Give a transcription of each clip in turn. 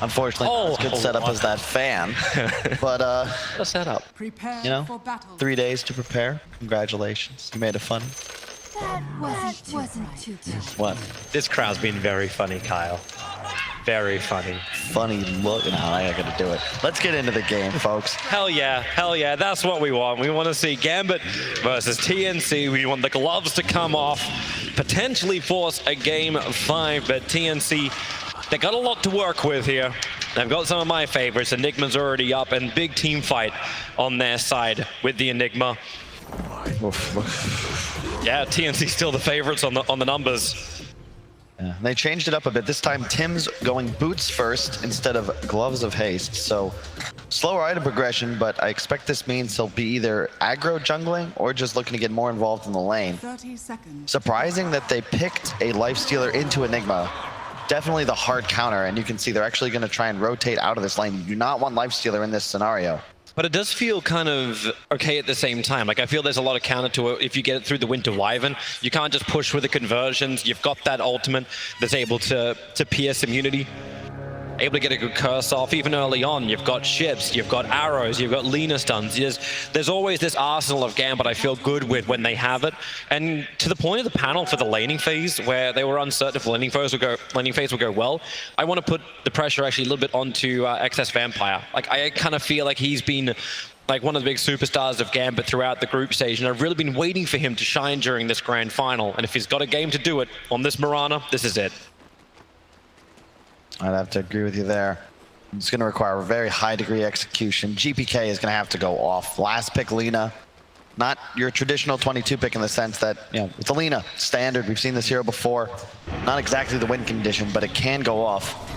Unfortunately, not as good setup as that fan. But a setup. you know, 3 days to prepare. Congratulations, you made it fun. That wasn't too tough. What? This crowd's been very funny, Kyle. Very funny. Funny look. No, I gotta do it. Let's get into the game, folks. Hell yeah, that's what we want. We want to see Gambit versus TNC. We want the gloves to come off, potentially force a game 5, but TNC, they got a lot to work with here. They've got some of my favorites. Enigma's already up, and big team fight on their side with the Enigma. Yeah, TNC still the favorites on the numbers. Yeah, they changed it up a bit. This time, Tim's going boots first instead of gloves of haste. So slower item progression, but I expect this means he'll be either aggro jungling or just looking to get more involved in the lane. 30 seconds. Surprising that they picked a Lifestealer into Enigma. Definitely the hard counter, and you can see they're actually going to try and rotate out of this lane. You do not want Lifestealer in this scenario. But it does feel kind of okay at the same time. Like, I feel there's a lot of counter to it. If you get it through the Winter Wyvern, you can't just push with the conversions. You've got that ultimate that's able to pierce immunity, able to get a good curse off. Even early on, you've got ships, you've got arrows, you've got Lina stuns. There's always this arsenal of Gambit I feel good with when they have it. And to the point of the panel for the laning phase, where they were uncertain if laning phase will go well, I want to put the pressure actually a little bit onto XS Vampire. Like, I kind of feel like he's been like one of the big superstars of Gambit throughout the group stage, and I've really been waiting for him to shine during this grand final. And if he's got a game to do it on this Mirana, this is it. I'd have to agree with you there. It's going to require a very high degree execution. GPK is going to have to go off. Last pick, Lina. Not your traditional 22 pick in the sense that, you know, it's a Lina standard. We've seen this hero before. Not exactly the win condition, but it can go off.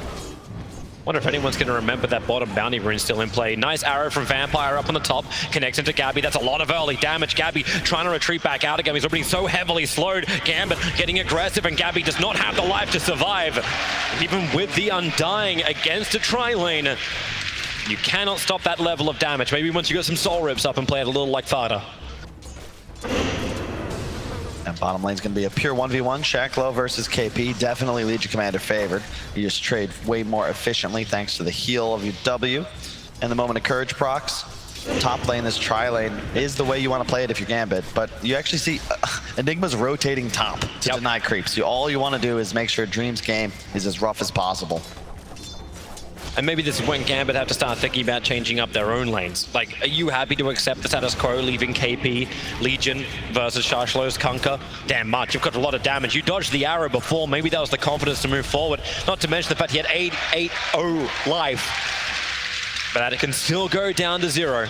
Wonder if anyone's going to remember that bottom bounty rune still in play. Nice arrow from Vampire up on the top. Connects into Gabby. That's a lot of early damage. Gabby trying to retreat back out again. He's already so heavily slowed. Gambit getting aggressive, and Gabby does not have the life to survive. Even with the Undying against a tri-lane, you cannot stop that level of damage. Maybe once you got some soul rips up and play it a little like Fada. And bottom lane's going to be a pure 1v1. Shacklow versus KP. Definitely Legion Commander favored. You just trade way more efficiently thanks to the heal of your W and the Moment of Courage procs. Top lane, this tri-lane, is the way you want to play it if you're Gambit. But you actually see Enigma's rotating top to deny creeps. All you want to do is make sure Dream's game is as rough as possible. And maybe this is when Gambit have to start thinking about changing up their own lanes. Like, are you happy to accept the status quo, leaving KP, Legion versus Sharslow's Kunkka? Damn much, you've got a lot of damage. You dodged the arrow before, maybe that was the confidence to move forward. Not to mention the fact he had 8-0 life. But that can still go down to 0.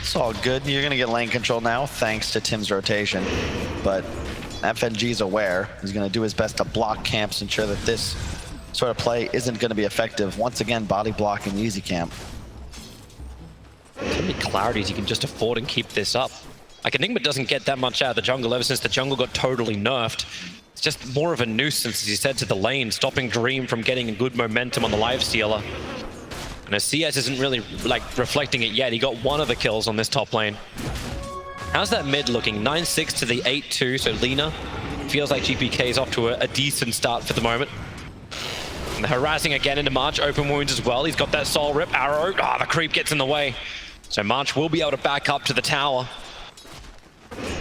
It's all good. You're going to get lane control now, thanks to Tim's rotation. But FNG's aware. He's going to do his best to block camps, ensure that this sort of play isn't going to be effective. Once again, body blocking the easy camp. So many clarities you can just afford and keep this up. Like, Enigma doesn't get that much out of the jungle ever since the jungle got totally nerfed. It's just more of a nuisance, as he said, to the lane, stopping Dream from getting a good momentum on the Lifestealer. And as CS isn't really, like, reflecting it yet, he got one of the kills on this top lane. How's that mid looking? 9-6 to the 8-2, so Lina feels like GPK is off to a decent start for the moment. And the harassing again into March, open wounds as well. He's got that soul rip, arrow. The creep gets in the way. So March will be able to back up to the tower.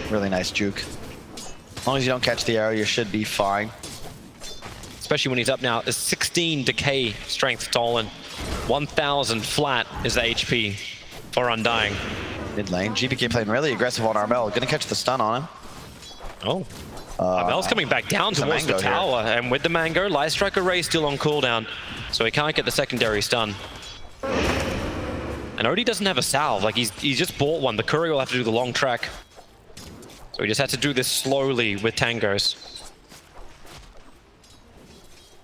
Really nice juke. As long as you don't catch the arrow, you should be fine. Especially when he's up now. There's 16 decay strength stolen. 1,000 flat is the HP for Undying. Mid lane, GPK playing really aggressive on Armel. Gonna catch the stun on him. Oh. Armel's coming back down towards the tower, and with the Mango, Light Strike Array still on cooldown, so he can't get the secondary stun. And Odie doesn't have a salve, like he's just bought one. The Courier will have to do the long trek. So he just had to do this slowly with Tangos.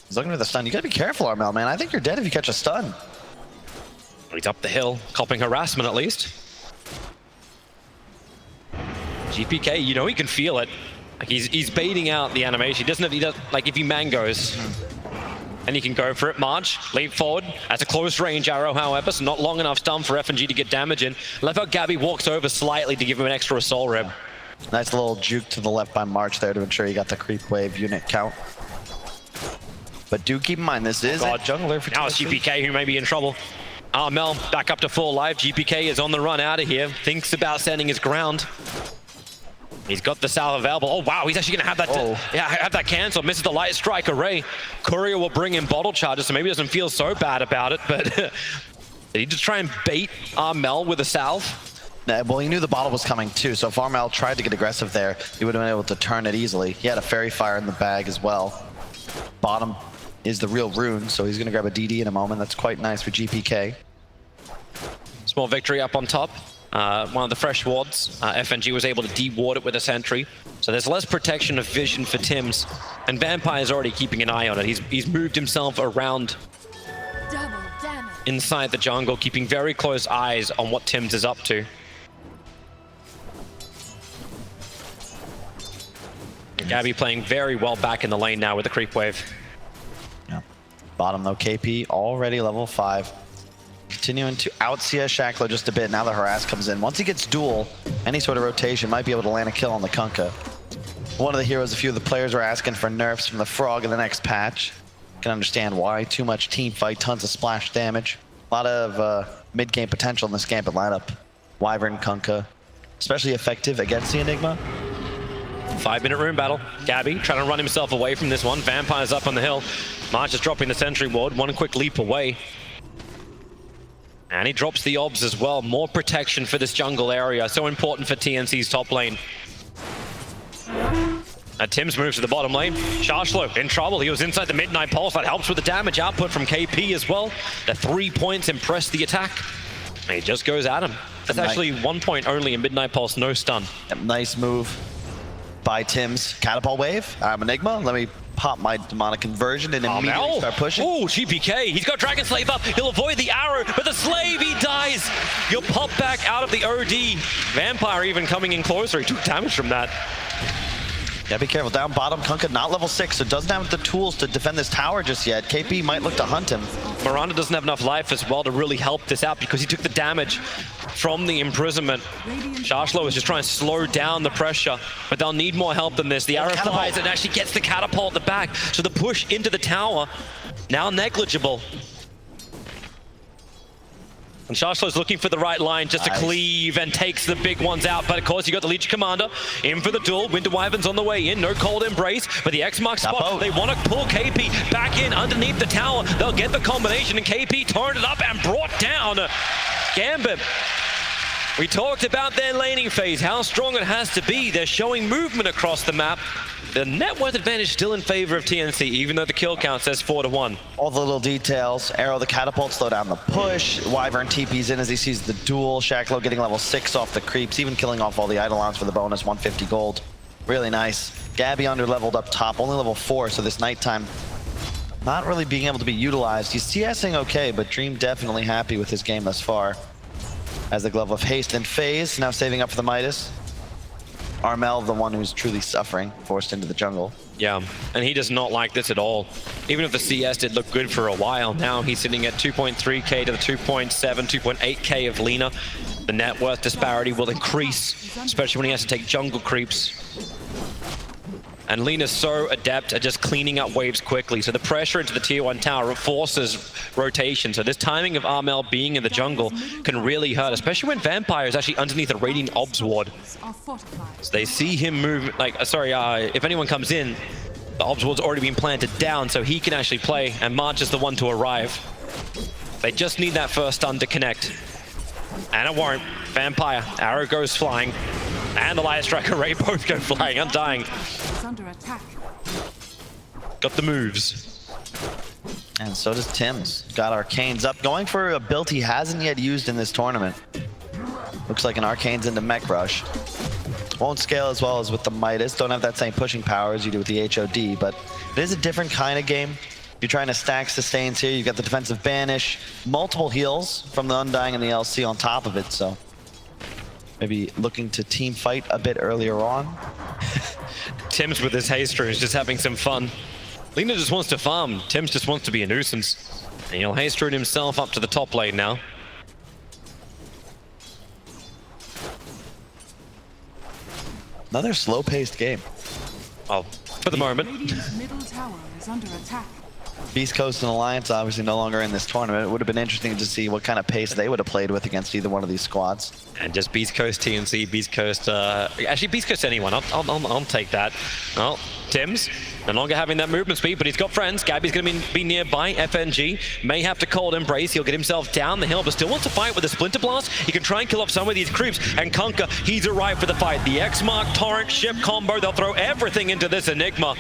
He's looking for the stun. You gotta be careful, Armel, man. I think you're dead if you catch a stun. He's up the hill, copping harassment at least. GPK, you know he can feel it. Like he's baiting out the animation. He doesn't like if he mangoes. And he can go for it. March, leap forward. That's a close range arrow, however, so not long enough stun for FNG to get damage in. Left out Gabby walks over slightly to give him an extra soul rib. Nice little juke to the left by March there to ensure he got the creep wave unit count. But do keep in mind, this is a jungler for now it's TNC. GPK who may be in trouble. Armel back up to 4 life. GPK is on the run out of here. Thinks about standing his ground. He's got the salve available. Oh wow, he's actually gonna have that. Have that cancel. Misses the light strike array. Courier will bring in bottle charges, so maybe doesn't feel so bad about it. But did he just try and bait Armel with a salve? Well, he knew the bottle was coming too, so if Armel tried to get aggressive there, he would have been able to turn it easily. He had a Fairy Fire in the bag as well. Bottom is the real rune, so he's gonna grab a DD in a moment. That's quite nice for GPK. Small victory up on top. One of the fresh wards. FNG was able to de-ward it with a sentry. So there's less protection of vision for Tims. And Vampire's already keeping an eye on it. He's moved himself around Double damage. inside the jungle, keeping very close eyes on what Tims is up to. Gabby playing very well back in the lane now with the creep wave. Yeah. Bottom though, KP already level 5. Continuing to out-CS Shackler just a bit now that Harass comes in. Once he gets duel, any sort of rotation might be able to land a kill on the Kunkka. One of the heroes, a few of the players were asking for nerfs from the Frog in the next patch. Can understand why. Too much team fight, tons of splash damage. A lot of mid-game potential in this Gambit lineup. Wyvern, Kunkka, especially effective against the Enigma. 5-minute rune battle. Gabby trying to run himself away from this one. Vampire's up on the hill. March is dropping the sentry ward. One quick leap away. And he drops the obs as well. More protection for this jungle area. So important for TNC's top lane. Tims moves to the bottom lane. Sharshlo in trouble. He was inside the Midnight Pulse. That helps with the damage output from KP as well. The 3 points impress the attack. And he just goes at him. That's actually 1 point only in Midnight Pulse. No stun. Yep, nice move by Tims. Catapult wave. I'm Enigma. Let me pop my demonic conversion and immediately start pushing. Oh, GPK. He's got Dragon Slave up. He'll avoid the arrow, but the Slave, he dies. He'll pop back out of the OD. Vampire even coming in closer. He took damage from that. Yeah, be careful. Down bottom, Kunkka not level 6, so doesn't have the tools to defend this tower just yet. KP might look to hunt him. Miranda doesn't have enough life as well to really help this out because he took the damage from the imprisonment. Sharshlo is just trying to slow down the pressure, but they'll need more help than this. The arrow flies and actually gets the catapult at the back, so the push into the tower, now negligible. And Sharshlo's looking for the right line just to cleave and takes the big ones out. But of course, you got the Legion Commander in for the duel. Winter Wyvern's on the way in. No cold embrace, but the X marks spot. They want to pull KP back in underneath the tower. They'll get the combination, and KP turned it up and brought down Gambit. We talked about their laning phase, how strong it has to be. They're showing movement across the map. The net worth advantage still in favor of TNC, even though the kill count says 4-1. All the little details. Arrow the catapult, slow down the push. Wyvern TP's in as he sees the duel. Shacklo getting level 6 off the creeps, even killing off all the Eidolons for the bonus, 150 gold. Really nice. Gabby under-leveled up top, only level 4, so this nighttime not really being able to be utilized. He's CSing okay, but Dream definitely happy with his game thus far. As the Glove of Haste and Phase, now saving up for the Midas. Armel, the one who's truly suffering, forced into the jungle. Yeah, and he does not like this at all. Even if the CS did look good for a while, now he's sitting at 2.3k to the 2.7, 2.8k of Lina. The net worth disparity will increase, especially when he has to take jungle creeps. And Lina's so adept at just cleaning up waves quickly, so the pressure into the tier 1 tower forces rotation. So this timing of Armel being in the jungle can really hurt, especially when Vampire is actually underneath a Radiant Obs ward. So they see him move, if anyone comes in, the Obs ward's already been planted down, so he can actually play, and March is the one to arrive. They just need that first stun to connect. And it won't. Vampire, arrow goes flying. And the Light Strike Array both go flying, Undying. Under attack. Got the moves. And so does Tims. Got Arcanes up, going for a build he hasn't yet used in this tournament. Looks like an Arcanes into Mech Rush. Won't scale as well as with the Midas. Don't have that same pushing power as you do with the HOD, but it is a different kind of game. You're trying to stack sustains here. You've got the defensive banish, multiple heals from the Undying and the LC on top of it, so maybe looking to team fight a bit earlier on. Tims with his haste rune is just having some fun. Lina just wants to farm. Tims just wants to be a nuisance. And he'll haste rune himself up to the top lane now. Another slow-paced game. Oh, for the moment. Radiant's middle tower is under attack. Beast Coast and Alliance obviously no longer in this tournament. It would have been interesting to see what kind of pace they would have played with against either one of these squads. And just Beast Coast TNC, Beast Coast, actually Beast Coast anyone, I'll take that. Well, Tim's no longer having that movement speed, but he's got friends. Gabby's going to be nearby. FNG may have to cold embrace. He'll get himself down the hill, but still wants to fight with a Splinter Blast. He can try and kill off some of these creeps, and Kunkka, he's arrived for the fight. The X-Mark Torrent ship combo, they'll throw everything into this Enigma.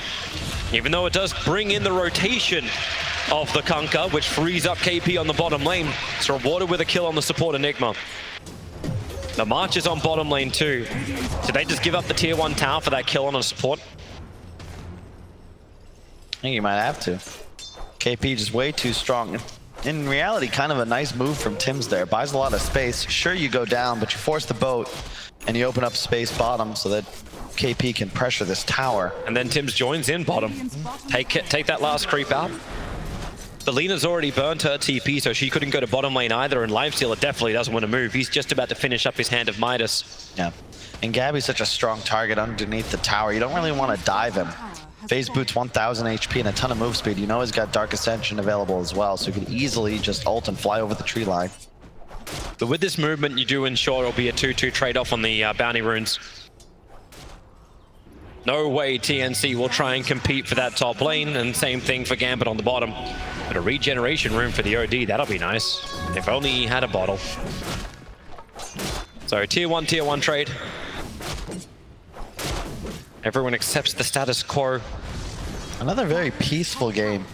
Even though it does bring in the rotation of the Kunkka, which frees up KP on the bottom lane. It's rewarded with a kill on the support Enigma. The March is on bottom lane too. Did they just give up the tier 1 tower for that kill on a support? I think you might have to. KP just way too strong. In reality, kind of a nice move from Tim's there. Buys a lot of space. Sure, you go down, but you force the boat and you open up space bottom so that KP can pressure this tower. And then Tim's joins in bottom. Take that last creep out. Belina's already burnt her TP, so she couldn't go to bottom lane either, and Lifestealer definitely doesn't want to move. He's just about to finish up his Hand of Midas. Yeah, and Gabby's such a strong target underneath the tower. You don't really want to dive him. Phase Boot's 1000 HP and a ton of move speed. You know he's got Dark Ascension available as well, so he can easily just ult and fly over the tree line. But with this movement, you do ensure it'll be a 2-2 trade-off on the bounty runes. No way TNC will try and compete for that top lane, and same thing for Gambit on the bottom. But a regeneration room for the OD, that'll be nice. If only he had a bottle. So tier 1 trade. Everyone accepts the status quo. Another very peaceful game.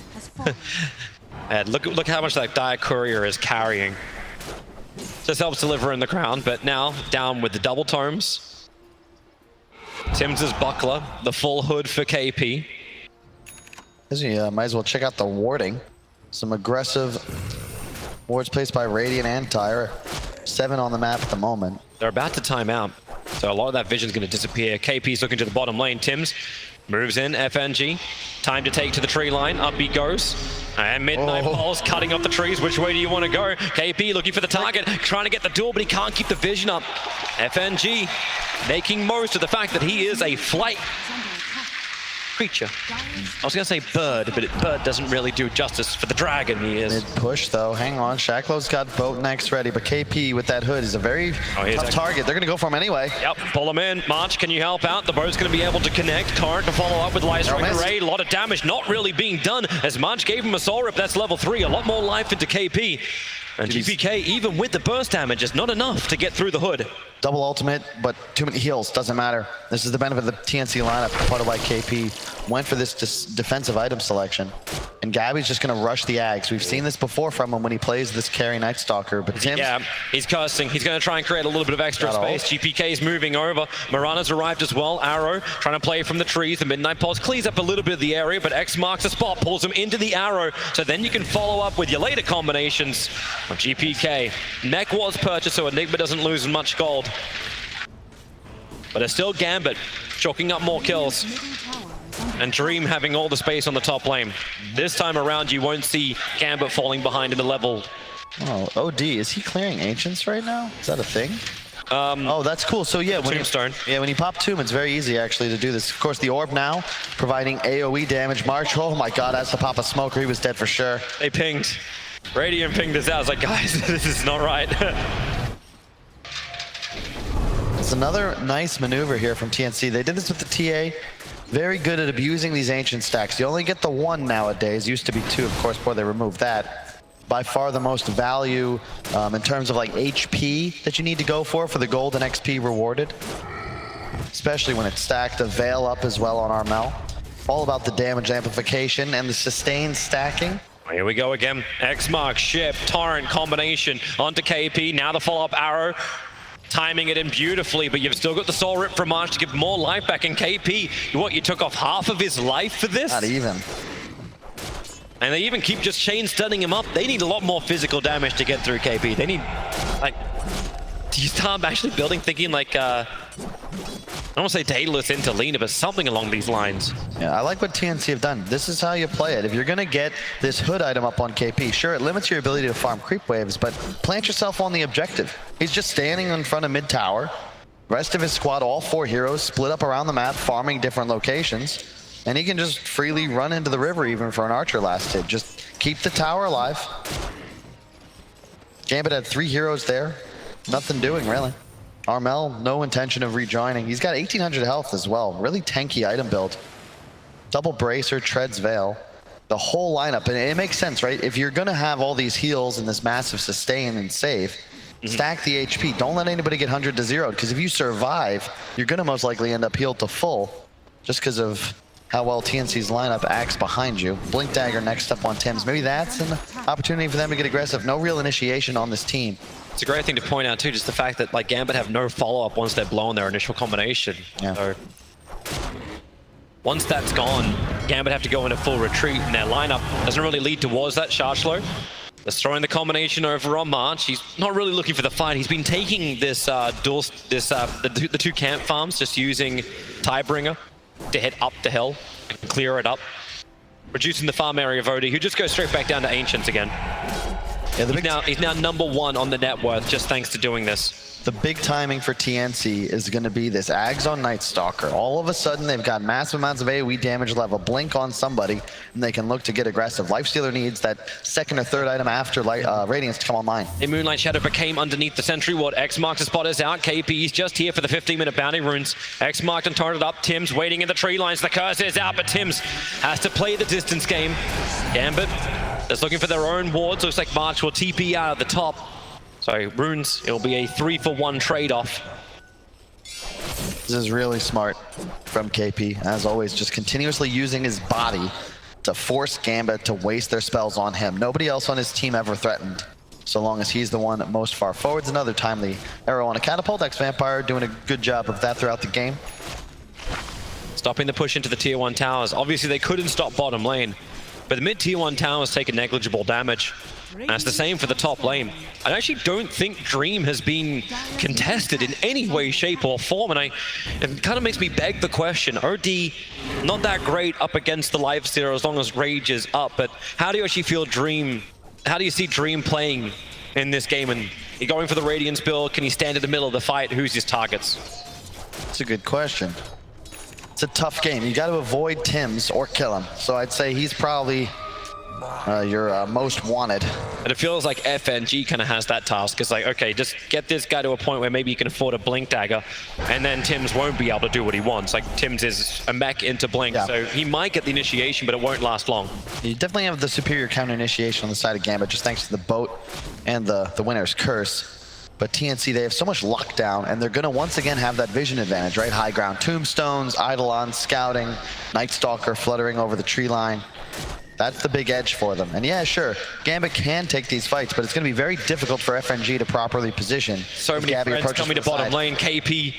And look how much that Dire Courier is carrying. Just helps deliver in the crown, but now down with the double tomes. Tim's buckler, the full hood for KP. Might as well check out the warding. Some aggressive wards placed by Radiant and Tyre. 7 on the map at the moment. They're about to time out, so a lot of that vision's going to disappear. KP's looking to the bottom lane. Tim's moves in, FNG. Time to take to the tree line. Up he goes. And Midnight Pulse cutting off the trees. Which way do you want to go? KP looking for the target, trying to get the duel, but he can't keep the vision up. FNG making most of the fact that he is a flight creature. I was going to say bird, but bird doesn't really do justice for the dragon he is. Mid push though, hang on. Shacklow's got boat next ready, but KP with that hood is a very tough target. They're going to go for him anyway. Yep, pull him in. March, can you help out? The boat's going to be able to connect. Torrent to follow up with Lifestealer Array. A lot of damage not really being done as March gave him a soul rip. That's level 3. A lot more life into KP. And GPK, even with the burst damage, is not enough to get through the hood. Double ultimate, but too many heals, doesn't matter. This is the benefit of the TNC lineup, part of why KP went for this defensive item selection. And Gabby's just gonna rush the Ags. We've seen this before from him when he plays this carry Night Stalker, but Tim's... Yeah, he's cursing. He's gonna try and create a little bit of extra space. GPK's moving over. Marana's arrived as well. Arrow trying to play from the trees. The Midnight Pulse clears up a little bit of the area, but X marks a spot, pulls him into the Arrow, so then you can follow up with your later combinations of GPK. Mech was purchased, so Enigma doesn't lose much gold. But it's still Gambit chalking up more kills. And Dream having all the space on the top lane. This time around, you won't see Gambit falling behind in the level. Oh, OD, is he clearing Ancients right now? Is that a thing? Oh, that's cool. So yeah, Tombstone. When you pop Tomb, it's very easy actually to do this. Of course, the orb now providing AoE damage. March, oh my god, has to pop a smoker. He was dead for sure. They pinged. Radiant pinged us out. I was like, guys, this is not right. It's another nice maneuver here from TNC. They did this with the TA. Very good at abusing these ancient stacks. You only get the 1 nowadays. Used to be 2, of course, before they removed that. By far the most value in terms of like HP that you need to go for the gold and XP rewarded. Especially when it's stacked. A Veil up as well on Armel. All about the damage amplification and the sustained stacking. Here we go again. X-Mark, Ship, Torrent combination onto KP. Now the follow-up Arrow. Timing it in beautifully, but you've still got the soul rip from March to give more life back. And KP, you took off half of his life for this? Not even. And they even keep just chain stunning him up. They need a lot more physical damage to get through KP. They need, like, do you start actually building, thinking like, I don't want to say Daedalus into Lina, but something along these lines. Yeah, I like what TNC have done. This is how you play it. If you're going to get this hood item up on KP, sure, it limits your ability to farm creep waves, but plant yourself on the objective. He's just standing in front of mid tower. Rest of his squad, all 4 heroes, split up around the map, farming different locations. And he can just freely run into the river even for an archer last hit. Just keep the tower alive. Gambit had 3 heroes there. Nothing doing, really. Armel, no intention of rejoining. He's got 1800 health as well. Really tanky item build. Double Bracer, Treads Veil. The whole lineup, and it makes sense, right? If you're gonna have all these heals and this massive sustain and save, stack the HP. Don't let anybody get 100 to 0, because if you survive, you're gonna most likely end up healed to full, just because of how well TNC's lineup acts behind you. Blink Dagger next up on Tim's. Maybe that's an opportunity for them to get aggressive. No real initiation on this team. It's a great thing to point out too, just the fact that like Gambit have no follow-up once they're blown their initial combination. Yeah. So once that's gone, Gambit have to go into full retreat, and their lineup doesn't really lead towards that. Sharchlo is throwing the combination over on March. He's not really looking for the fight. He's been taking this the two camp farms, just using Tidebringer to hit up the hill and clear it up, reducing the farm area of Odie, who just goes straight back down to Ancients again. Yeah, he's now #1 on the net worth just thanks to doing this. The big timing for TNC is going to be this Ags on Night Stalker. All of a sudden, they've got massive amounts of AoE damage. They'll have a blink on somebody, and they can look to get aggressive. Lifestealer needs that second or third item after Radiance to come online. A Moonlight Shadow became underneath the sentry ward. X marks the spot is out. KP's just here for the 15-minute bounty runes. X marked and torrented up. Tim's waiting in the tree lines. The curse is out, but Tim's has to play the distance game. Gambit is looking for their own wards. Looks like March will TP out at the top. So runes, it'll be a 3-for-1 trade-off. This is really smart from KP, as always, just continuously using his body to force Gambit to waste their spells on him. Nobody else on his team ever threatened, so long as he's the one most far forwards. Another timely arrow on a catapult. X-Vampire doing a good job of that throughout the game. Stopping the push into the tier 1 towers. Obviously they couldn't stop bottom lane, but the mid tier 1 towers take a negligible damage. And it's the same for the top lane. I actually don't think Dream has been contested in any way, shape, or form, and it kind of makes me beg the question. OD, not that great up against the Lifestealer as long as Rage is up, but how do you actually feel Dream, how do you see Dream playing in this game? And you're going for the Radiance build, can he stand in the middle of the fight? Who's his targets? That's a good question. It's a tough game. You got to avoid Tim's or kill him. So I'd say he's probably your most wanted. And it feels like FNG kind of has that task. It's like, okay, just get this guy to a point where maybe you can afford a Blink Dagger, and then Tim's won't be able to do what he wants. Like, Tim's is a mech into Blink, so he might get the initiation, but it won't last long. You definitely have the superior counter initiation on the side of Gambit, just thanks to the boat and the Winner's Curse. But TNC, they have so much lockdown, and they're going to once again have that vision advantage, right? High ground tombstones, Eidolon, scouting, Night Stalker fluttering over the tree line. That's the big edge for them. And yeah, sure, Gambit can take these fights, but it's going to be very difficult for FNG to properly position. So many friends coming to bottom lane. KP,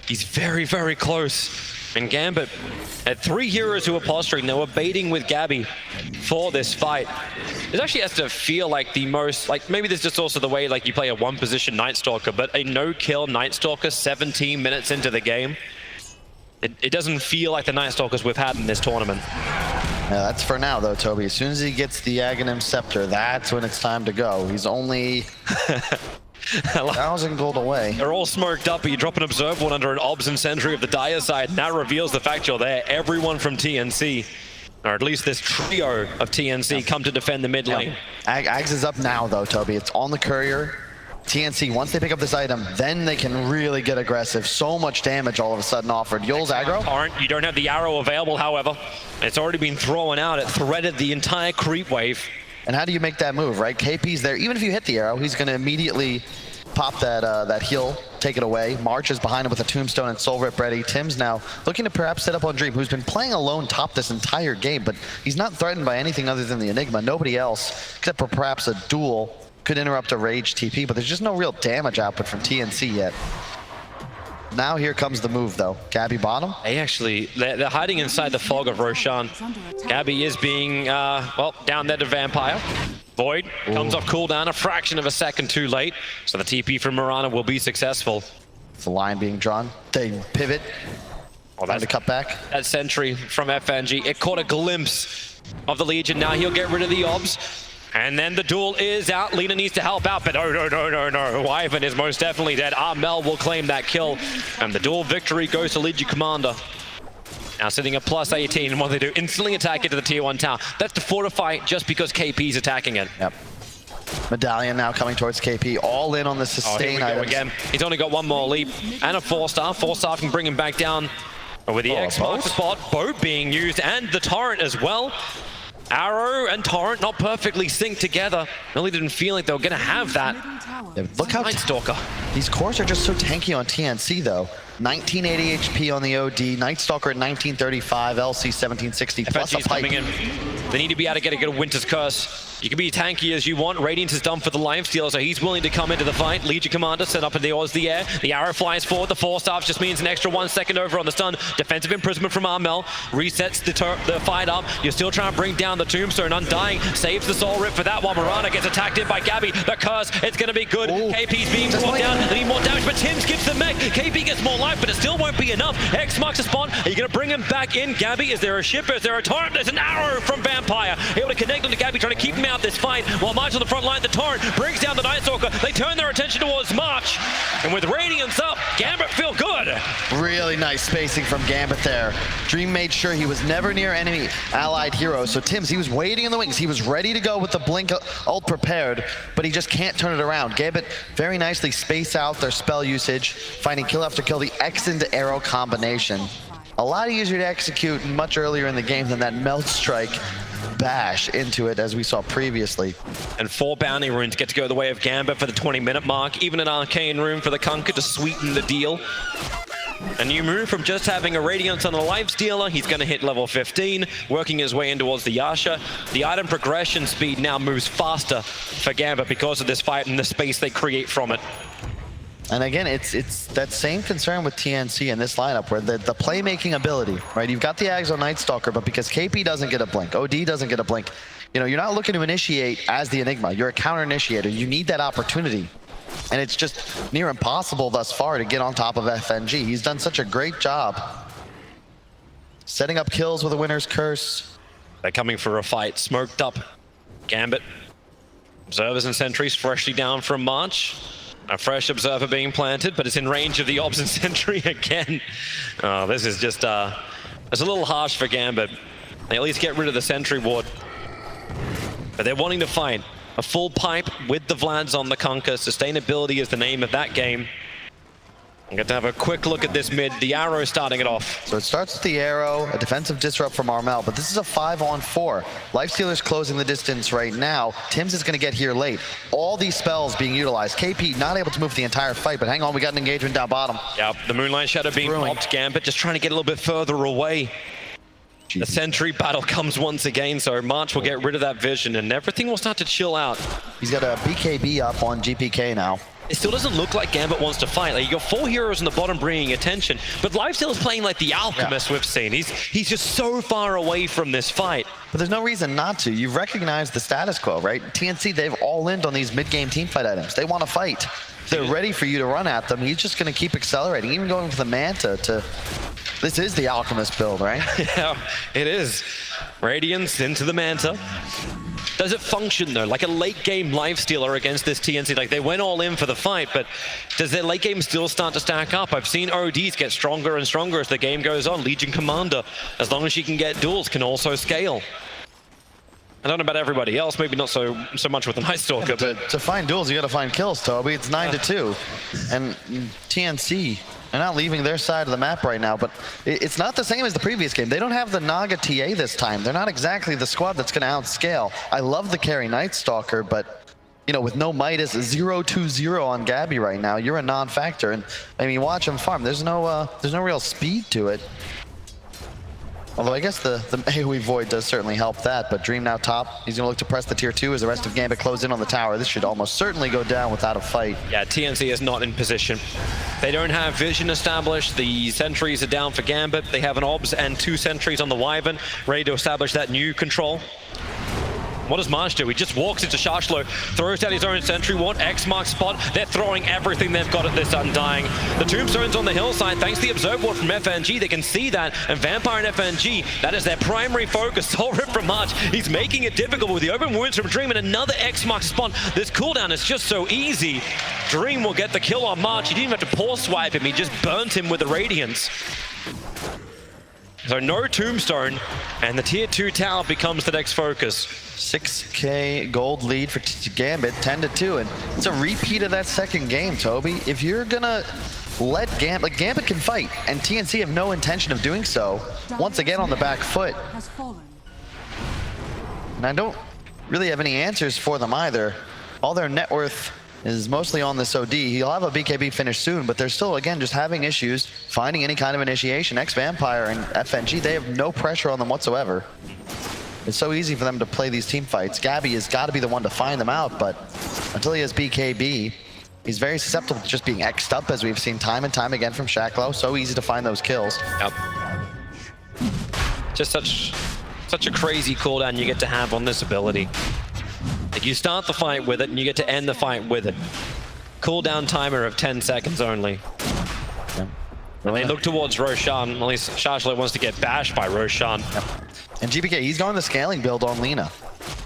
he's very, very close. And Gambit had 3 heroes who were posturing. They were baiting with Gabby for this fight. It actually has to feel like the most, like maybe there's just also the way like you play a 1-position Night Stalker, but a no-kill Night Stalker 17 minutes into the game. It doesn't feel like the Night Stalkers we've had in this tournament. Yeah, that's for now, though, Toby. As soon as he gets the Aghanim Scepter, that's when it's time to go. He's only 1,000 gold away. They're all smoked up, but you drop an Observe one under an Obs and Sentry of the Dire side, and that reveals the fact you're there. Everyone from TNC, or at least this trio of TNC, come to defend the mid lane. Ags is up now, though, Toby. It's on the courier. TNC, once they pick up this item, then they can really get aggressive. So much damage all of a sudden offered. Yul's aggro? Torrent, you don't have the arrow available, however. It's already been thrown out. It threaded the entire creep wave. And how do you make that move, right? KP's there. Even if you hit the arrow, he's going to immediately pop that heal, take it away. March is behind him with a Tombstone and Soul Rip ready. Tim's now looking to perhaps set up on Dream, who's been playing alone top this entire game, but he's not threatened by anything other than the Enigma. Nobody else, except for perhaps a duel, could interrupt a Rage TP, but there's just no real damage output from TNC yet. Now here comes the move, though. Gabby bottom. They're hiding inside the fog of Roshan. Gabby is being, well, down there to Vampire. Void comes off cooldown a fraction of a second too late, so the TP from Mirana will be successful. The line being drawn. They pivot. Oh, that's the cutback. That sentry from FNG. It caught a glimpse of the Legion. Now he'll get rid of the Obs. And then the duel is out. Lina needs to help out, but no. Ivan is most definitely dead. Armel will claim that kill. And the duel victory goes to Legion Commander. Now sitting at plus 18, and what they do, instantly attack into the tier 1 tower. That's to fortify just because KP's attacking it. Yep. Medallion now coming towards KP, all in on the sustain items. Again. He's only got one more leap and a 4-star. 4-star can bring him back down with the X marks the spot. Boat being used and the torrent as well. Arrow and torrent not perfectly synced together. Really didn't feel like they were going to have that. Yeah, look how Nightstalker. These cores are just so tanky on TNC though. 1980 HP on the OD, Nightstalker at 1935, LC 1760 plus a FNG's pipe. coming in. They need to be able to get a good Winter's Curse. You can be tanky as you want. Radiance is done for the Lifestealer, so he's willing to come into the fight. Legion Commander set up in the air. The arrow flies forward. The 4-star just means an extra 1 second over on the stun. Defensive imprisonment from Armel. Resets the fight up. You're still trying to bring down the Tombstone. Undying saves the Soul Rip for that one. Marana gets attacked in by Gabby. The curse, it's going to be good. Ooh. KP's being brought down. They need more damage, but Tim skips the mech. KP gets more life, but it still won't be enough. X marks the spawn. Are you going to bring him back in, Gabby? Is there a ship? Is there a torrent? There's an arrow from Vampire. Able to connect onto Gabby, trying to keep him out this fight. While March on the front line, the torrent brings down the Nightstalker. They turn their attention towards March. And with Radiance up, Gambit feel good. Really nice spacing from Gambit there. Dream made sure he was never near enemy allied heroes. So Tim's, he was waiting in the wings. He was ready to go with the blink ult prepared, but he just can't turn it around. Gambit very nicely space out their spell usage, finding kill after kill, the X into arrow combination. A lot easier to execute much earlier in the game than that Melt Strike bash into it as we saw previously. And 4 bounty runes get to go the way of Gambit for the 20-minute mark. Even an arcane rune for the Kunkka to sweeten the deal. A new move from just having a Radiance on a Lifestealer. He's going to hit level 15, working his way in towards the Yasha. The item progression speed now moves faster for Gambit because of this fight and the space they create from it. And again, it's that same concern with TNC in this lineup where the playmaking ability, right? You've got the Ags on Nightstalker, but because KP doesn't get a blink, OD doesn't get a blink, you know, you're not looking to initiate as the Enigma. You're a counter initiator. You need that opportunity. And it's just near impossible thus far to get on top of FNG. He's done such a great job setting up kills with a Winter's Curse. They're coming for a fight. Smoked up. Gambit. Observers and sentries freshly down from March. A fresh observer being planted, but it's in range of the obs and sentry again. Oh, this is just, it's a little harsh for Gambit. They at least get rid of the sentry ward. But they're wanting to fight. A full pipe with the Vlads on the Kunkka. Sustainability is the name of that game. I'm going to have a quick look at this mid. The arrow starting it off. So it starts with the arrow, a defensive disrupt from Armel, but this is a 5-on-4. Lifestealer's closing the distance right now. Tim's is going to get here late. All these spells being utilized. KP not able to move the entire fight, but hang on, we got an engagement down bottom. Yep, the Moonlight Shadow being popped. Gambit just trying to get a little bit further away. The sentry battle comes once again, so March will get rid of that vision and everything will start to chill out. He's got a BKB up on GPK now. It still doesn't look like Gambit wants to fight. Like, you got 4 heroes in the bottom bringing attention, but Lifestealer's playing like the Alchemist we've seen. He's just so far away from this fight. But there's no reason not to. You've recognized the status quo, right? TNC, they've all in on these mid-game teamfight items. They want to fight. They're ready for you to run at them. He's just going to keep accelerating, even going for the Manta to... This is the Alchemist build, right? Yeah, it is. Radiance into the Manta. Does it function though, like a late game Lifestealer against this TNC? Like, they went all in for the fight, but does their late game still start to stack up? I've seen ODs get stronger and stronger as the game goes on. Legion Commander, as long as she can get duels, can also scale. I don't know about everybody else, maybe not so much with the Nightstalker, but... To find duels, you got to find kills, Toby. It's 9-2. And TNC, they're not leaving their side of the map right now, but it's not the same as the previous game. They don't have the Naga TA this time. They're not exactly the squad that's going to outscale. I love the carry Nightstalker, but, you know, with no Midas, 0-2-0 on Gabby right now, you're a non-factor. And, I mean, watch him farm. There's no real speed to it. Although I guess the AoE Void does certainly help that, but Dream now top. He's going to look to press the tier 2 as the rest of Gambit close in on the tower. This should almost certainly go down without a fight. Yeah, TNC is not in position. They don't have vision established. The sentries are down for Gambit. They have an obs and 2 sentries on the Wyvern, ready to establish that new control. What does Marsh do? He just walks into Shashlo, throws down his own sentry ward, X marks spot. They're throwing everything they've got at this Undying. The Tombstone's on the hillside, thanks to the Observe Ward from FNG. They can see that, and Vampire and FNG, that is their primary focus. Soul Rip from March. He's making it difficult with the open wounds from Dream and another X marks spot. This cooldown is just so easy. Dream will get the kill on March. He didn't even have to pause swipe him, he just burnt him with the Radiance. So no tombstone, and the tier 2 tower becomes the next focus. 6K gold lead for Gambit, 10-2, and it's a repeat of that second game, Toby. If you're gonna let Gambit can fight, and TNC have no intention of doing so, once again on the back foot. Has fallen. And I don't really have any answers for them either. All their net worth is mostly on this OD. He'll have a BKB finish soon, but they're still, again, just having issues finding any kind of initiation. Ex-Vampire and FNG, they have no pressure on them whatsoever. It's so easy for them to play these team fights. Gabby has got to be the one to find them out, but until he has BKB, he's very susceptible to just being X'd up, as we've seen time and time again from Shacklow. So easy to find those kills. Yep. Just such a crazy cooldown you get to have on this ability. Like, you start the fight with it, and you get to end the fight with it. Cooldown timer of 10 seconds only. Yep. And they look towards Roshan. At least Shashlo wants to get bashed by Roshan. Yep. And GBK, he's going the scaling build on Lina.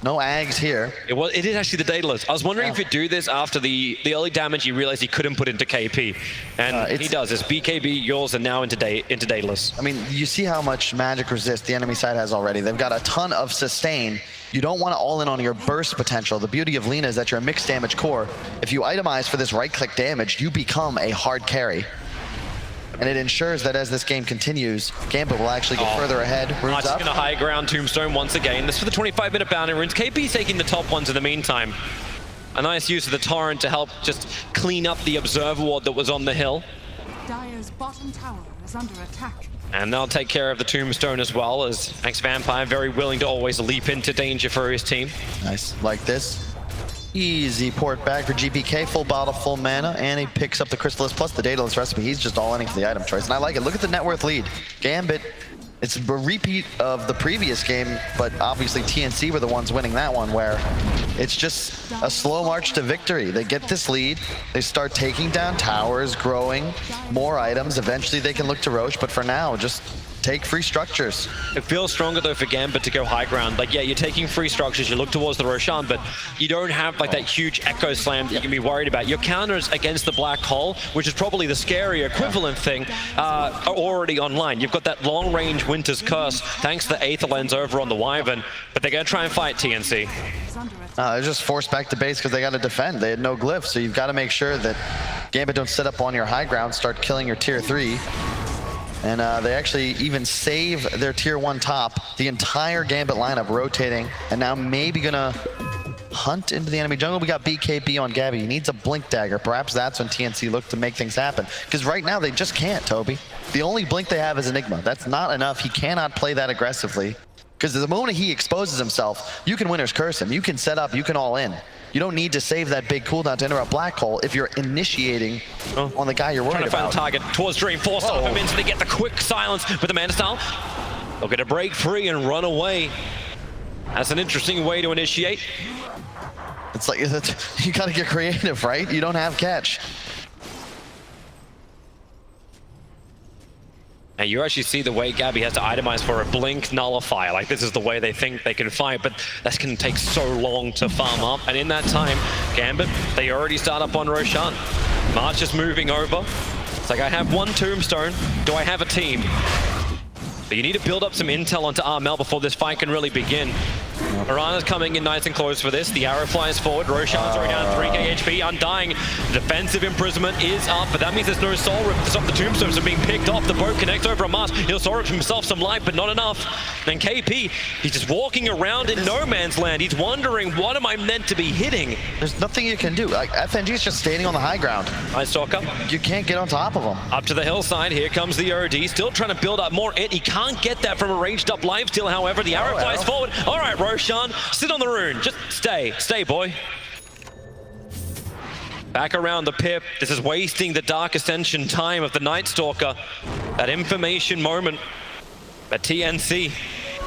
No Ags here. It is actually the Daedalus. I was wondering if he'd do this after the early damage he realized he couldn't put into KP. And he does. It's BKB, yours, and now into Daedalus. I mean, you see how much magic resist the enemy side has already. They've got a ton of sustain. You don't want to all in on your burst potential. The beauty of Lina is that you're a mixed damage core. If you itemize for this right-click damage, you become a hard carry. And it ensures that as this game continues, Gambit will actually get further ahead. Runes up. Going to high ground Tombstone once again. This for the 25-minute bounty runes. KP's taking the top ones in the meantime. A nice use of the Torrent to help just clean up the Observer Ward that was on the hill. Dire's bottom tower is under attack. And they'll take care of the Tombstone as well, as Ex-Vampire very willing to always leap into danger for his team. Nice, like this. Easy port back for GPK, full bottle, full mana, and he picks up the Chrysalis plus the Daedalus recipe. He's just all in for the item choice, and I like it. Look at the net worth lead. Gambit, it's a repeat of the previous game, but obviously TNC were the ones winning that one, where it's just a slow march to victory. They get this lead, they start taking down towers, growing more items. Eventually they can look to Roche, but for now, just take free structures. It feels stronger though for Gambit to go high ground. Like, yeah, you're taking free structures, you look towards the Roshan, but you don't have like that huge echo slam that you can be worried about. Your counters against the black hole, which is probably the scary equivalent thing, are already online. You've got that long range Winter's Curse, thanks to the Aether Lens over on the Wyvern, but they're gonna try and fight TNC. They're just forced back to base because they got to defend. They had no glyphs, so you've got to make sure that Gambit don't set up on your high ground, start killing your tier 3. And they actually even save their tier 1 top. The entire Gambit lineup rotating, and now maybe gonna hunt into the enemy jungle. We got BKB on Gabby. He needs a Blink Dagger. Perhaps that's when TNC look to make things happen. Because right now they just can't, Toby. The only Blink they have is Enigma. That's not enough. He cannot play that aggressively. Because the moment he exposes himself, you can Winter's Curse him. You can set up, you can all in. You don't need to save that big cooldown to enter a black hole if you're initiating on the guy you're worried about. Trying to find a target towards Dream, forced off him in, so they get the quick silence with the Mana Style. They'll get a break free and run away. That's an interesting way to initiate. It's like, you gotta get creative, right? You don't have catch. And you actually see the way Gabby has to itemize for a Blink Nullifier. Like, this is the way they think they can fight, but that's going to take so long to farm up. And in that time, Gambit, they already start up on Roshan. March is moving over. It's like, I have one Tombstone. Do I have a team? But you need to build up some intel onto Armel before this fight can really begin. Arana's coming in nice and close for this. The arrow flies forward. Roshan's already down 3k HP. Undying. Defensive imprisonment is up, but that means there's no soul rip to stop the tombstones from being picked off. The boat connects over a mast. He'll soul rip himself some life, but not enough. And KP, he's just walking around in no man's land. He's wondering, what am I meant to be hitting? There's nothing you can do. Like, FNG's just standing on the high ground. Nice Stalker. You can't get on top of him. Up to the hillside. Here comes the OD. Still trying to build up more. He can't get that from a ranged up Lifestealer, however. The arrow flies forward. All right, Roshan, sit on the rune. Just stay. Stay, boy. Back around the pip. This is wasting the Dark Ascension time of the Night Stalker. That information moment. But TNC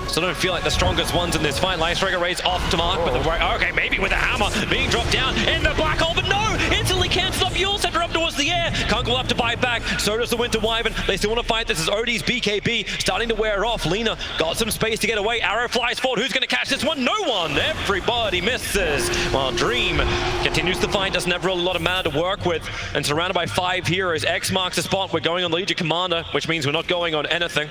still don't feel like the strongest ones in this fight. Lifestealer raised off to mark, but okay, maybe with a hammer being dropped down in the black hole, but no! Instantly cancels up Yule Center up towards the air. Kunk will have to bite back. So does the Winter Wyvern. They still want to fight. This is OD's BKB starting to wear off. Lina got some space to get away. Arrow flies forward. Who's going to catch this one? No one. Everybody misses. While Dream continues to fight. Doesn't have really a lot of mana to work with. And surrounded by 5 heroes. X marks the spot. We're going on Legion Commander, which means we're not going on anything.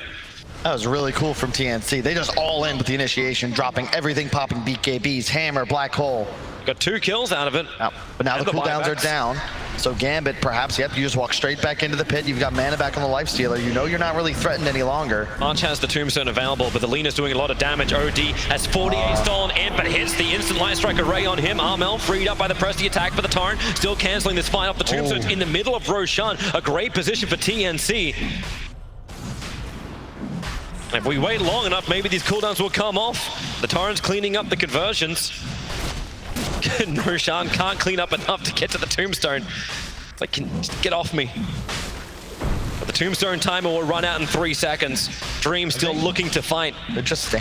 That was really cool from TNC. They just all in with the initiation, dropping everything, popping BKBs, hammer, black hole. Got 2 kills out of it. But now the cooldowns are down. So Gambit, perhaps, yep, you just walk straight back into the pit. You've got mana back on the Lifestealer. You know you're not really threatened any longer. Arch has the Tombstone available, but the Lena's doing a lot of damage. OD has 48 stolen in, but hits the instant Light Strike array on him. Armel freed up by the press the attack for the Tarn, still canceling this fight off the Tombstones in the middle of Roshan. A great position for TNC. If we wait long enough, maybe these cooldowns will come off. The Tarn's cleaning up the conversions. Roshan can't clean up enough to get to the Tombstone. Like, just get off me. But the Tombstone timer will run out in 3 seconds. Dream still looking to fight. They're just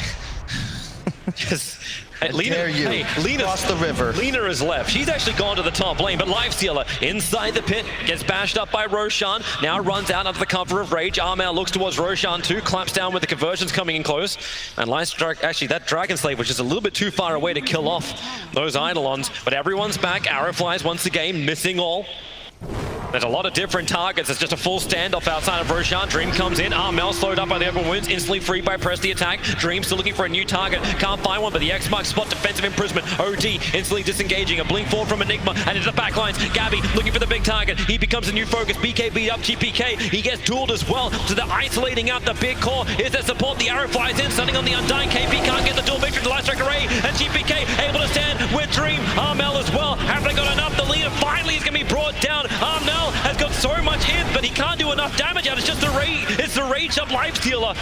Hey, Lena, cross the river. Lena is left. She's actually gone to the top lane, but Lifestealer inside the pit gets bashed up by Roshan. Now runs out under the cover of Rage. Armel looks towards Roshan too, claps down with the conversions coming in close. And Light Strike, actually that Dragon Slave was just a little bit too far away to kill off those Eidolons. But everyone's back. Arrow flies once again, missing all. There's a lot of different targets. It's just a full standoff outside of Roshan. Dream comes in. Armel slowed up by the open wounds. Instantly freed by press the attack. Dream still looking for a new target. Can't find one, but the X marks spot defensive imprisonment. OD instantly disengaging. A blink forward from Enigma and into the back lines. Gabby looking for the big target. He becomes a new focus. BK beat up GPK. He gets dueled as well. So they're isolating out the big core. Is there support? The arrow flies in, stunning on the Undying. KP can't get the duel victory. The Light Strike array. And GPK able to stand with Dream. Armel as well. Have they got enough? The leader finally is going to be brought down. Armel has got so much in, but he can't do enough damage out. It's just the rage up Lifestealer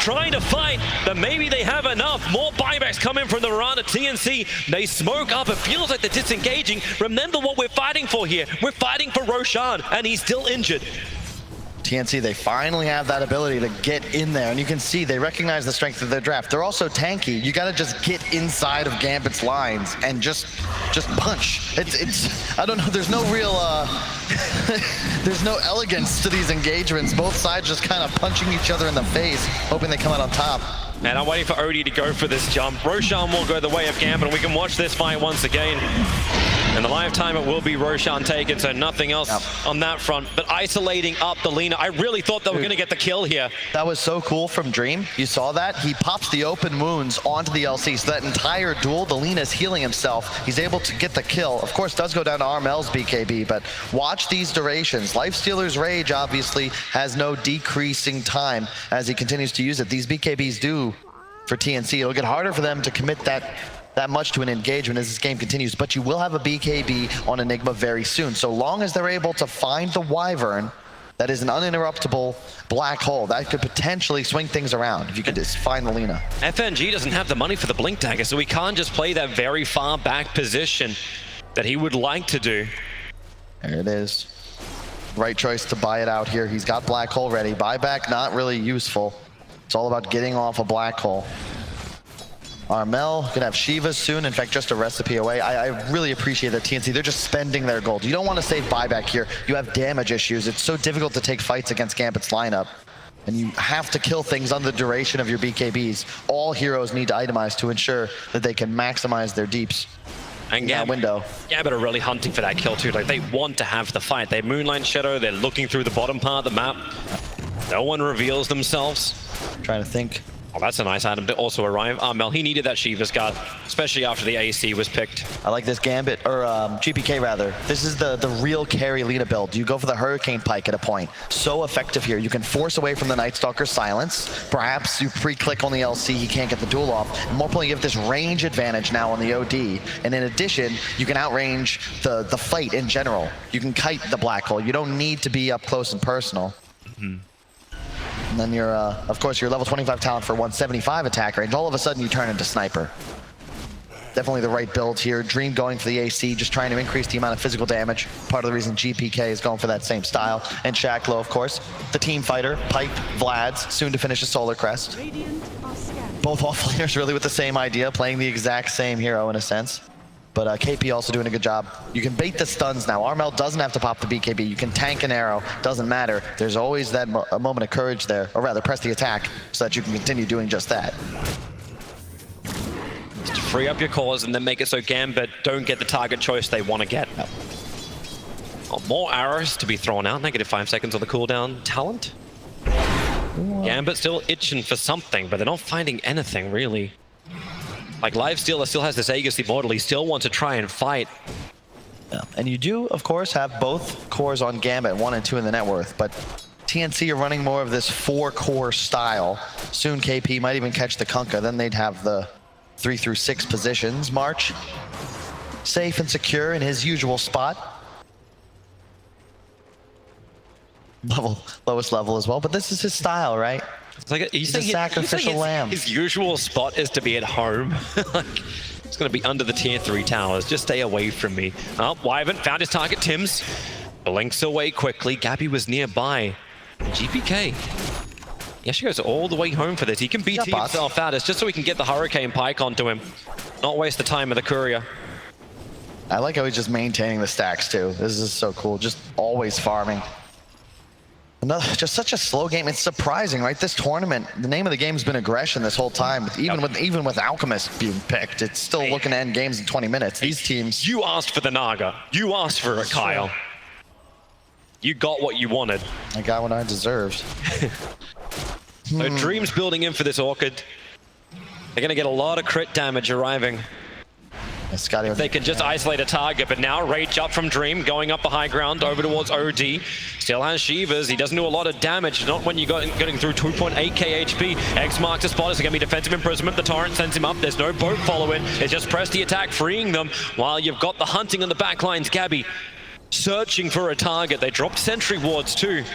trying to fight, but maybe they have enough. More buybacks coming from the Mirana TNC. They smoke up. It feels like they're disengaging. Remember what we're fighting for here. We're fighting for Roshan, and he's still injured. TNC, they finally have that ability to get in there, and you can see they recognize the strength of their draft. They're also tanky. You got to just get inside of Gambit's lines and just punch. It's I don't know. There's no real there's no elegance to these engagements. Both sides just kind of punching each other in the face, hoping they come out on top. And I'm waiting for Odie to go for this jump. Roshan will go the way of Gambit, and we can watch this fight once again. In the lifetime, it will be Roshan taken, so nothing else on that front. But isolating up the Lena, I really thought they were going to get the kill here. That was so cool from Dream. You saw that? He pops the open wounds onto the LC, so that entire duel, the Lena's healing himself. He's able to get the kill. Of course, does go down to Armel's BKB, but watch these durations. Lifestealer's Rage obviously has no decreasing time as he continues to use it. These BKBs do for TNC. It'll get harder for them to commit that much to an engagement as this game continues, but you will have a BKB on Enigma very soon. So long as they're able to find the Wyvern, that is an uninterruptible black hole. That could potentially swing things around if you could just find the Lena. FNG doesn't have the money for the Blink Dagger, so he can't just play that very far back position that he would like to do. There it is. Right choice to buy it out here. He's got black hole ready. Buyback not really useful. It's all about getting off a black hole. Armel gonna have Shiva soon. In fact, just a recipe away. I really appreciate that TNC. They're just spending their gold. You don't want to save buyback here. You have damage issues. It's so difficult to take fights against Gambit's lineup. And you have to kill things on the duration of your BKBs. All heroes need to itemize to ensure that they can maximize their deeps. And Gambit are really hunting for that kill too. Like, they want to have the fight. They Moonlight Shadow. They're looking through the bottom part of the map. No one reveals themselves. I'm trying to think. Oh, that's a nice item to also arrive. Armel, he needed that Shiva's Guard, especially after the AC was picked. I like this Gambit, or GPK rather. This is the real carry Lena build. You go for the Hurricane Pike at a point. So effective here. You can force away from the Night Stalker's silence. Perhaps you pre-click on the LC, he can't get the duel off. And more importantly, you have this range advantage now on the OD. And in addition, you can outrange the fight in general. You can kite the black hole. You don't need to be up close and personal. And then you're, of course, your level 25 talent for 175 attack range. All of a sudden, you turn into Sniper. Definitely the right build here. Dream going for the AC, just trying to increase the amount of physical damage. Part of the reason GPK is going for that same style. And Shacklow, of course, the team fighter. Pipe, Vlad's, soon to finish a Solar Crest. Both offlaners really with the same idea, playing the exact same hero in a sense. But KP also doing a good job. You can bait the stuns now. Armel doesn't have to pop the BKB. You can tank an arrow. Doesn't matter. There's always that a moment of courage there. Or rather, press the attack so that you can continue doing just that. Just to free up your cores and then make it so Gambit don't get the target choice they want to get. Oh, more arrows to be thrown out. -5 seconds on the cooldown. Talent? Gambit still itching for something, but they're not finding anything, really. Like, Lifestealer still has this Aegis Immortal. He still wants to try and fight. Yeah. And you do, of course, have both cores on Gambit, 1 and 2 in the net worth, but TNC are running more of this 4-core style. Soon KP might even catch the Kunkka, then they'd have the 3 through 6 positions. March, safe and secure in his usual spot. Lowest level as well, but this is his style, right? It's like he's a sacrificial lamb. His usual spot is to be at home. Like, it's going to be under the tier 3 towers. Just stay away from me. Oh, Wyvern found his target, Tims. Blinks away quickly. Gabby was nearby. GPK. He actually goes all the way home for this. He can BT himself out. It's just so he can get the Hurricane Pike onto him. Not waste the time of the Courier. I like how he's just maintaining the stacks too. This is so cool. Just always farming. Just such a slow game. It's surprising, right? This tournament, the name of the game has been aggression this whole time. Even with Alchemist being picked, it's still looking to end games in 20 minutes. These teams. You asked for the Naga. You asked for it, Kyle. You got what you wanted. I got what I deserved. So Dream's building in for this Orchid. They're going to get a lot of crit damage arriving. They can just isolate a target, but now Rage up from Dream, going up the high ground over towards OD. Still has Shivas. He doesn't do a lot of damage, not when you're getting through 2.8k HP. X marks a spot. It's going to be defensive imprisonment. The Torrent sends him up. There's no boat following. It's just press the attack, freeing them, while you've got the hunting on the back lines. Gabby searching for a target. They dropped sentry wards too.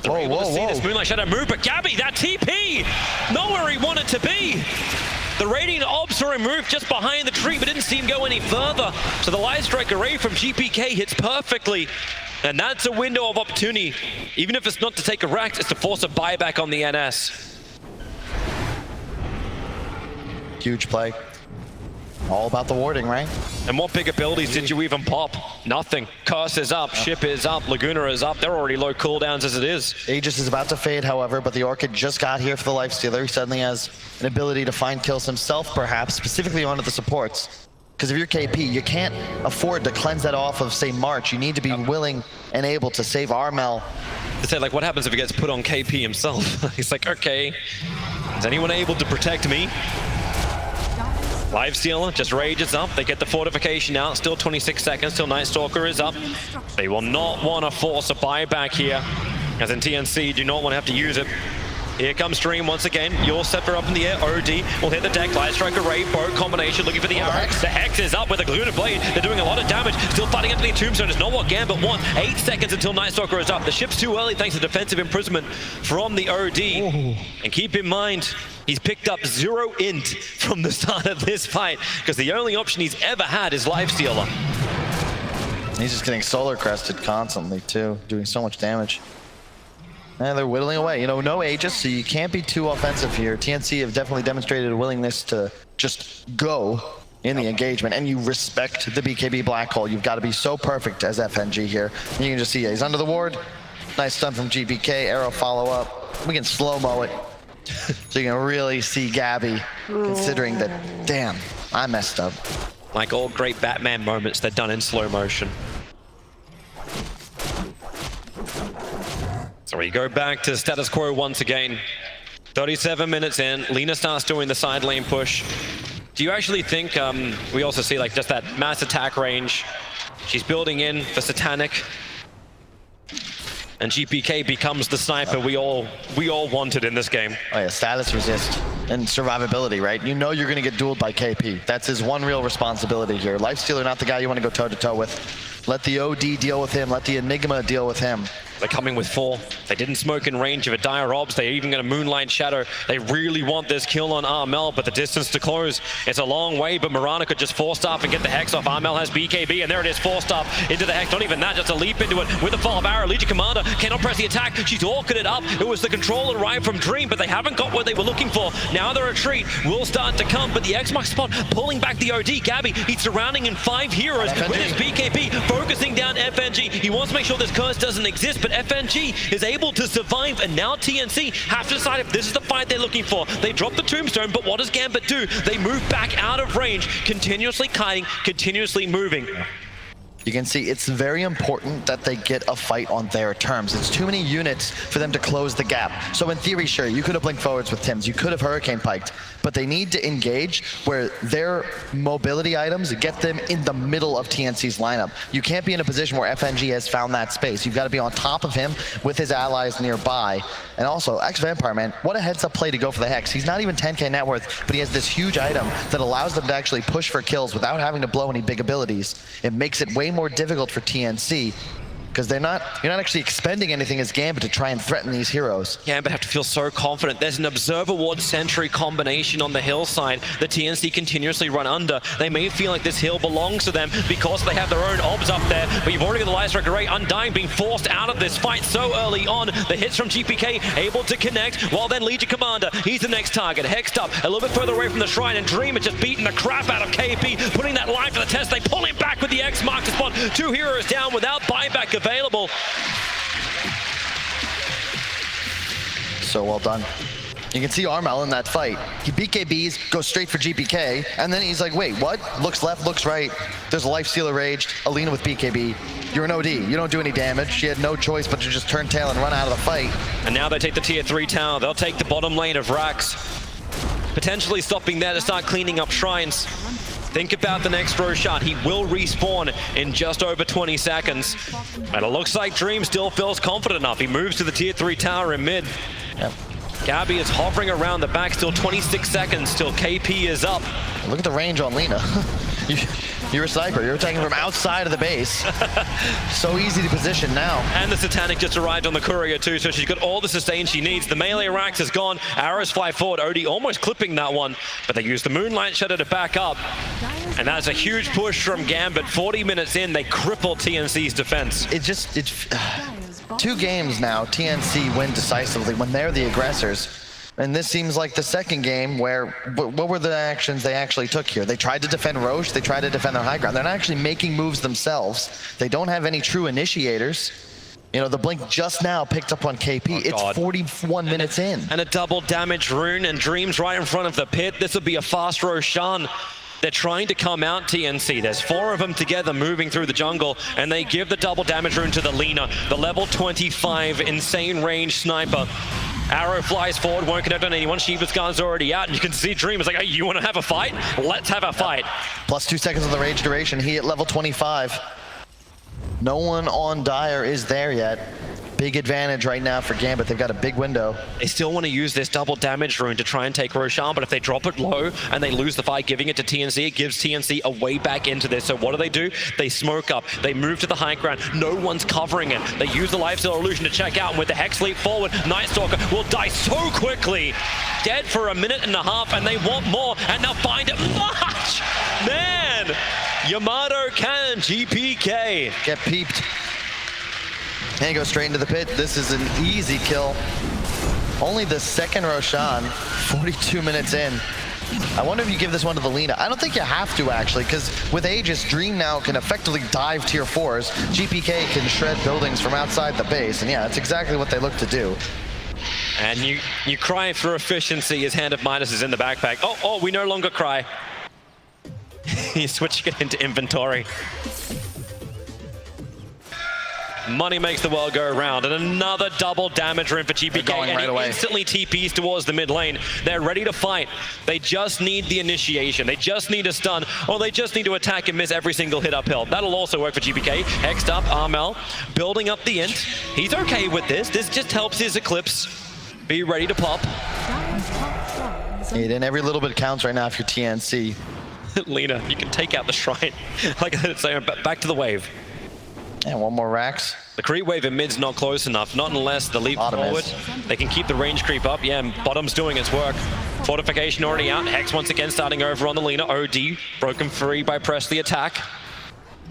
They're able to see this Moonlight Shadow move, but Gabby, that TP, not where he wanted to be. The Radiant Orbs were removed just behind the tree, but didn't seem to go any further. So the Light Strike array from GPK hits perfectly. And that's a window of opportunity. Even if it's not to take a Rax, it's to force a buyback on the NS. Huge play. All about the warding, right? And what big abilities did you even pop? Nothing. Curse is up, Ship is up, Laguna is up. They're already low cooldowns as it is. Aegis is about to fade, however, but the Orchid just got here for the Lifestealer. He suddenly has an ability to find kills himself, perhaps, specifically onto the supports. Because if you're KP, you can't afford to cleanse that off of, say, March. You need to be willing and able to save Armel. To say, like, what happens if he gets put on KP himself? He's like, okay, is anyone able to protect me? Lifestealer just rages up. They get the fortification out. Still 26 seconds till Night Stalker is up. They will not want to force a buyback here, as in TNC do not want to have to use it. Here comes Dream once again. Your Scepter up in the air. OD will hit the deck. Light Strike array, boat combination, looking for the arrow. The Hex is up with a Laguna Blade. They're doing a lot of damage. Still fighting into the Tombstone. It's not what Gambit wants. 8 seconds until Night Stalker is up. The ship's too early thanks to defensive imprisonment from the OD. Ooh. And keep in mind, he's picked up 0 int from the start of this fight, because the only option he's ever had is Lifestealer. He's just getting solar crested constantly too, doing so much damage. And they're whittling away. You know, no Aegis, so you can't be too offensive here. TNC have definitely demonstrated a willingness to just go in the engagement, and you respect the BKB Black Hole. You've got to be so perfect as FNG here. And you can just see he's under the ward. Nice stun from GPK, arrow follow up. We can slow-mo it. So you can really see Gabby considering that, damn, I messed up. Like all great Batman moments, they're done in slow motion. So we go back to status quo once again. 37 minutes in, Lina starts doing the side lane push. Do you actually think, we also see like just that mass attack range. She's building in for Satanic. And GPK becomes the sniper we all wanted in this game. Oh yeah, status resist and survivability, right? You know you're gonna get dueled by KP. That's his one real responsibility here. Lifestealer, not the guy you want to go toe-to-toe with. Let the OD deal with him, let the Enigma deal with him. They're coming with 4. They didn't smoke in range of a Dire Obs. They're even going to Moonlight Shadow. They really want this kill on Armel, but the distance to close, it's a long way, but Mirana could just force staff and get the Hex off. Armel has BKB, and there it is, force staff into the Hex. Not even that, just a leap into it with a fall of arrow. Legion Commander cannot press the attack. She's orchid it up. It was the control arrived from Dream, but they haven't got what they were looking for. Now the retreat will start to come, but the X-Mark spot pulling back the OD. Gabby, he's surrounding in 5 heroes with his BKB, focusing down FNG. He wants to make sure this curse doesn't exist, but FNG is able to survive, and now TNC have to decide if this is the fight they're looking for. They drop the Tombstone, but what does Gambit do? They move back out of range, continuously kiting, continuously moving. You can see it's very important that they get a fight on their terms. It's too many units for them to close the gap. So in theory, sure, you could have blinked forwards with Tims, you could have Hurricane Piked, but they need to engage where their mobility items get them in the middle of TNC's lineup. You can't be in a position where FNG has found that space. You've got to be on top of him with his allies nearby. And also, X-Vampire, man, what a heads-up play to go for the Hex. He's not even 10k net worth, but he has this huge item that allows them to actually push for kills without having to blow any big abilities. It makes it way more difficult for TNC because you're not actually expending anything as Gambit to try and threaten these heroes. Gambit have to feel so confident. There's an Observer Ward Sentry combination on the hillside that TNC continuously run under. They may feel like this hill belongs to them because they have their own obs up there, but you've already got the Lifestealer Great Undying being forced out of this fight so early on. The hits from GPK able to connect, while then Legion Commander, he's the next target. Hexed up a little bit further away from the Shrine, and Dream is just beating the crap out of KP, putting that life to the test. They pull him back with the X mark to spot. 2 heroes down without buyback available. So well done. You can see Armel in that fight. He BKBs, goes straight for GPK, and then he's like, wait, what? Looks left, looks right. There's a Lifestealer raged, Alina with BKB. You're an OD, you don't do any damage. She had no choice but to just turn tail and run out of the fight. And now they take the tier 3 tower. They'll take the bottom lane of Rax, potentially stopping there to start cleaning up shrines. Think about the next Roshan. He will respawn in just over 20 seconds. And it looks like Dream still feels confident enough. He moves to the tier 3 tower in mid. Yep. Gabby is hovering around the back, still 26 seconds till KP is up. Look at the range on Lina. You're a sniper. You're attacking from outside of the base. So easy to position now. And the Satanic just arrived on the courier too, so she's got all the sustain she needs. The melee Rax is gone. Arrows fly forward. Odie almost clipping that one, but they use the Moonlight Shadow to back up. And that's a huge push from Gambit. 40 minutes in, they cripple TNC's defense. It's 2 games now, TNC win decisively when they're the aggressors. And this seems like the second game where, what were the actions they actually took here? They tried to defend Roche, they tried to defend their high ground. They're not actually making moves themselves. They don't have any true initiators. You know, the blink just now picked up on KP. It's 41 minutes in. And a double damage rune, and Dream's right in front of the pit. This will be a fast Roshan. They're trying to come out TNC. There's 4 of them together moving through the jungle, and they give the double damage rune to the Lina, the level 25 insane range sniper. Arrow flies forward, won't connect on anyone. Shiva's gun's already out, and you can see Dream is like, hey, you want to have a fight? Let's have a fight. Plus 2 seconds on the rage duration. He at level 25. No one on Dire is there yet. Big advantage right now for Gambit. They've got a big window. They still want to use this double damage rune to try and take Roshan, but if they drop it low and they lose the fight, giving it to TNC, it gives TNC a way back into this. So what do? They smoke up. They move to the high ground. No one's covering it. They use the Lifestealer illusion to check out, and with the Hex leap forward, Night Stalker will die so quickly. Dead for a minute and a half, and they want more, and they'll find it much. Man, Yamato can GPK. Get peeped. And he goes straight into the pit. This is an easy kill. Only the second Roshan, 42 minutes in. I wonder if you give this one to the Lina. I don't think you have to, actually, because with Aegis, Dream now can effectively dive tier 4s. GPK can shred buildings from outside the base, and yeah, that's exactly what they look to do. And you cry for efficiency as Hand of Midas is in the backpack. Oh, we no longer cry. He's switching it into inventory. Money makes the world go around, and another double damage rune for GPK, and he instantly TPs towards the mid lane. They're ready to fight. They just need the initiation. They just need a stun, or they just need to attack and miss every single hit uphill. That'll also work for GPK. Hexed up, Armel, building up the int. He's okay with this. This just helps his Eclipse be ready to pop. And every little bit counts right now if you're TNC. Lina, you can take out the shrine. Like I said, back to the wave. And 1 more Rax. The creep wave in mid's not close enough, not unless the leap forward. They can keep the range creep up. Yeah, and bottom's doing its work. Fortification already out. Hex once again starting over on the Lina. OD broken free by press the attack.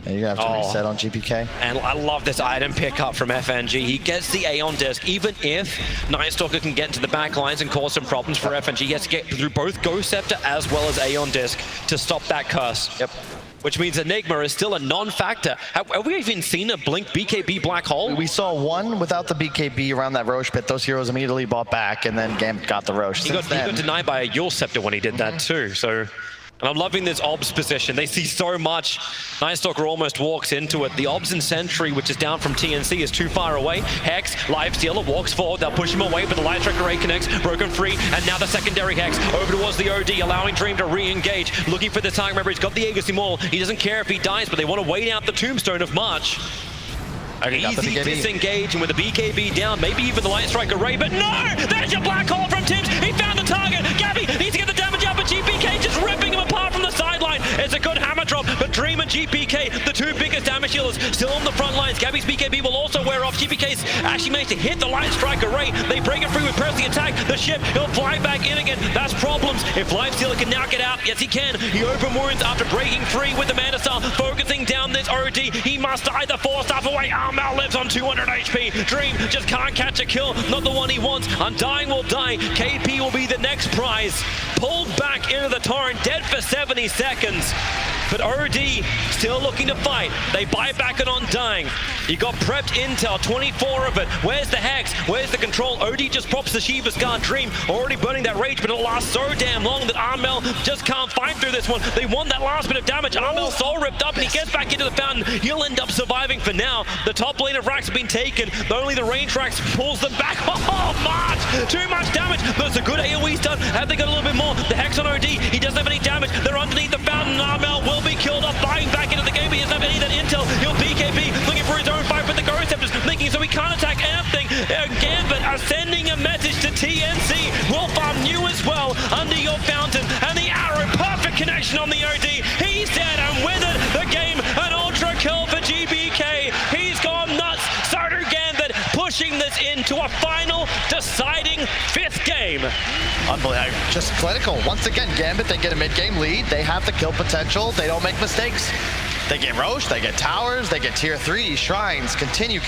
Yeah, you're gonna have to reset on GPK. And I love this item pickup from FNG. He gets the Aeon Disc. Even if Night Stalker can get into the back lines and cause some problems for FNG, he has to get through both Ghost Scepter as well as Aeon Disc to stop that curse. Yep. Which means Enigma is still a non-factor. Have we even seen a Blink BKB Black Hole? We saw one without the BKB around that Roche pit. Those heroes immediately bought back, and then Gambit got the Roche. He got denied by a Yule Scepter when he did that too, so And I'm loving this Obs position. They see so much. Night Stalker almost walks into it. The Obs and Sentry, which is down from TNC, is too far away. Hex, Lifestealer walks forward. They'll push him away, but the Light Striker Ray connects. Broken free, and now the secondary Hex over towards the OD, allowing Dream to re-engage. Looking for the target. Remember, he's got the Aegis Immortal. He doesn't care if he dies, but they want to wait out the Tombstone of March. Easy disengage, and with the BKB down, maybe even the Light Striker Ray, but no! There's your black hole from Tims! He found the target! Gabby needs to get the damage out, but GPK just ripping him apart from the sideline. It's a good hammer drop, but Dream and GPK, the two biggest damage dealers, still on the front lines. Gabby's BKB will also wear off. GPK's actually managed to hit the Light Striker Ray. They break it free with pressing attack. The ship, he'll fly back in again. That's problems. If Lifestealer can now get out, yes he can. He open wounds after breaking free with the Mana Star, focusing down this OD. He must either force stuff away. Armel lives on 200 HP. Dream just can't catch a kill. Not the one he wants. Undying will die. KP will be the next prize. Pulled back into the torrent, dead for 70 seconds. But OD still looking to fight. They buy back an Undying. You got prepped intel, 24 of it. Where's the Hex? Where's the control? OD just props the Shiva's Guard. Dream already burning that rage, but it'll last so damn long that Armel just can't fight through this one. They want that last bit of damage. Armel's soul ripped up, and he gets back into the fountain. He'll end up surviving for now. The top lane of racks have been taken. Only the range racks pulls them back. Oh, March! Too much damage. There's a good AoE stun. Have they got a little bit more? The Hex on OD. He doesn't have any damage. They're underneath the fountain. Armel will be killed off, buying back into the game. He doesn't have any of that intel. He'll BKB, looking for his own fight with the Ghost Scepters, thinking so he can't attack anything. Gambit are sending a message to TNC. We'll farm you as well under your fountain. And the arrow, perfect connection on the OD. He's dead, and with it, the game, an ultra kill for GBK. He's gone nuts. So do Gambit, pushing this into a final deciding 5th game. Unbelievable. Just clinical. Once again, Gambit, they get a mid-game lead. They have the kill potential. They don't make mistakes. They get Roche, they get towers, they get tier 3 shrines. Continue.